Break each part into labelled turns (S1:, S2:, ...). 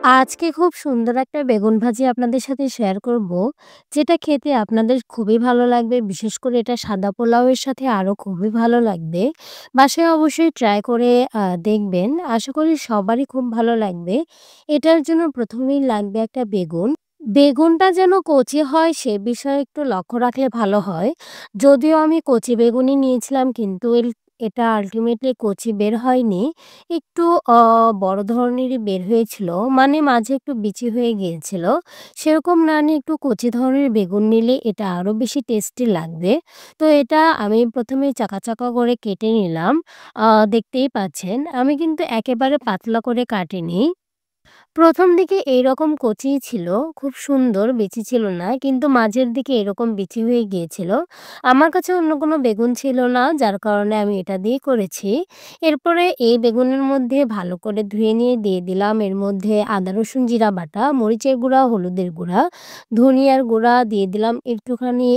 S1: আজকে খুব সুন্দর একটা বেগুন ভাজি আপনাদের সাথে শেয়ার করব, যেটা খেতে আপনাদের খুবই ভালো লাগবে। বিশেষ করে এটা সাদা পোলাওয়ের সাথে আরো খুবই ভালো লাগবে। বাসায় অবশ্যই ট্রাই করে দেখবেন। আশা করি সবারই খুব ভালো লাগবে। এটার জন্য ১ম এই লাগবে একটা বেগুন। বেগুনটা যেন কচি হয় সে বিষয়ে একটু লক্ষ্য রাখলে ভালো হয়। যদিও আমি কচি বেগুনই নিয়েছিলাম কিন্তু এটা আল্টিমেটলি কচি বের হয়নি। একটু অ বড় ধরনেরই বের হয়েছিল। মানে মাঝে একটু বিচি হয়ে গিয়েছিল। সেরকম না নিয়ে একটু কচি ধরনের বেগুন নিলে এটা আরো বেশি টেস্টি লাগবে। তো এটা আমি ১ম এই চাকা, চাকা করে কেটে নিলাম। দেখতেই পাচ্ছেন আমি কিন্তু একেবারে পাতলা করে কাটিনি। ১ম দিকে এইরকম কচিই ছিল, খুব সুন্দর বিচি ছিল না। কিন্তু মাঝের দিকে এরকম বিচি হয়ে গিয়েছিল। আমার কাছে অন্য কোনো বেগুন ছিল না, যার কারণে আমি এটা দিয়েই করেছি। এরপরে এই বেগুনের মধ্যে ভালো করে ধুয়ে নিয়ে দিয়ে দিলাম এর মধ্যে আদা, রসুন, জিরা বাটা, মরিচের গুঁড়া, হলুদের গুঁড়া, ধনিয়ার গুঁড়া দিয়ে দিলাম একটুখানি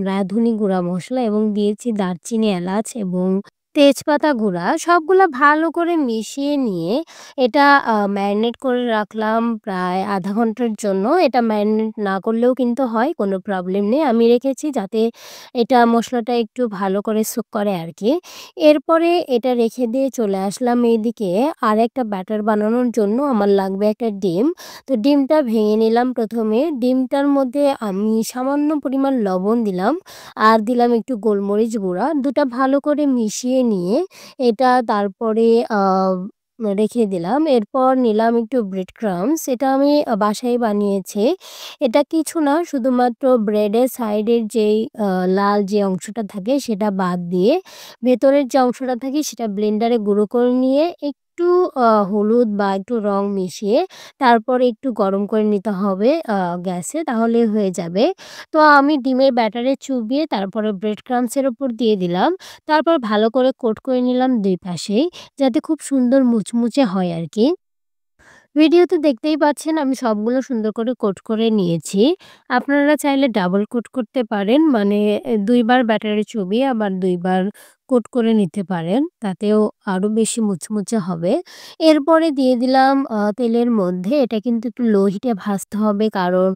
S1: রাঁধুনি গুঁড়া মসলা এবং দিয়েছি দারচিনি, এলাচ এবং তেজপাতা গুঁড়া। সবগুলা ভালো করে মিশিয়ে নিয়ে এটা ম্যারিনেট করে রাখলাম প্রায় ০.৫ ঘন্টার জন্য। এটা ম্যারিনেট না করলেও কিন্তু হয়, কোনো প্রবলেম নেই। আমি রেখেছি যাতে এটা মসলাটা একটু ভালো করে সুক করে আরকি। এরপরে এটা রেখে দিয়ে চলে আসলাম এইদিকে আরেকটা ব্যাটার বানানোর জন্য আমার লাগবে একটা ডিম। তো ডিমটা ভেঙে নিলাম ১ম এ। ডিমটার মধ্যে আমি সামান্য পরিমাণ লবণ দিলাম আর দিলাম একটু গোলমরিচ গুঁড়া। ২ টা ভালো করে মিশিয়ে নিয়ে এটা তারপরে রেখে দিলাম। এরপর নিলাম একটু ব্রেড ক্রাম্বস। এটা আমি বাসায় বানিয়েছি। এটা কিছু না, শুধুমাত্র ব্রেডের সাইডের যেই আ লাল যে অংশটা থাকে সেটা বাদ দিয়ে ভেতরের যে অংশটা থাকে সেটা ব্লেন্ডারে গুঁড়ো করে নিয়ে একটু হলুদ বা একটু রং মিশিয়ে তারপরে একটু গরম করে নিতে হবে গ্যাসে, তাহলেই হয়ে যাবে। তো আমি ডিমের ব্যাটারে চুবিয়ে তারপরে ব্রেড ক্রাম্বস এর উপর দিয়ে দিলাম। তারপর ভালো করে কোট করে নিলাম ২ পাশেই, যাতে খুব সুন্দর মুচমুচে হয় আরকি। ভিডিওতে দেখতেই পাচ্ছেন আমি সবগুলো সুন্দর করে কোট করে নিয়েছি। আপনারা চাইলে ডাবল কোট করতে পারেন। মানে ২ বার ব্যাটারে চুবিয়ে আবার ২ বার কোট করে নিতে পারেন। তাতেও আরো বেশি মুচমুচে হবে। এরপরে দিয়ে দিলাম তেলের মধ্যে। এটা কিন্তু একটু লো হিটে ভাজতে হবে, কারণ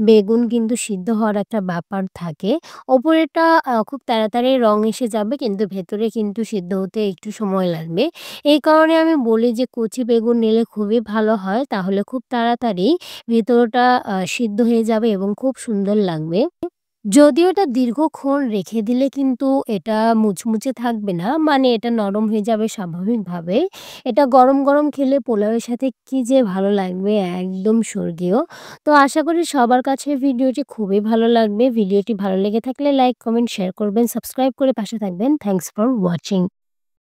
S1: বেগুন কিন্তু সিদ্ধ হওয়ার একটা ব্যাপার থাকে। ওপরেরটা খুব তাড়াতাড়ি রং এসে যাবে, কিন্তু ভেতরে কিন্তু সিদ্ধ হতে একটু সময় লাগবে। এই কারণে আমি বলি যে কচি বেগুন নিলে খুবই ভালো হয়। তাহলে খুব তাড়াতাড়ি ভেতরটা সিদ্ধ হয়ে যাবে এবং খুব সুন্দর লাগবে। যদিও এটা দীর্ঘক্ষণ রেখে দিলে কিন্তু এটা মুচমুচে থাকবে না। মানে এটা নরম হয়ে যাবে স্বাভাবিকভাবে। এটা গরম, গরম খেলে পোলাওয়ের সাথে কি যে ভালো লাগবে, একদম স্বর্গীয়। তো আশা করি সবার কাছে ভিডিওটি খুবই ভালো লাগবে। ভিডিওটি ভালো লেগে থাকলে লাইক, কমেন্ট, শেয়ার করবেন, সাবস্ক্রাইব করে পাশে থাকবেন। Thanks for watching.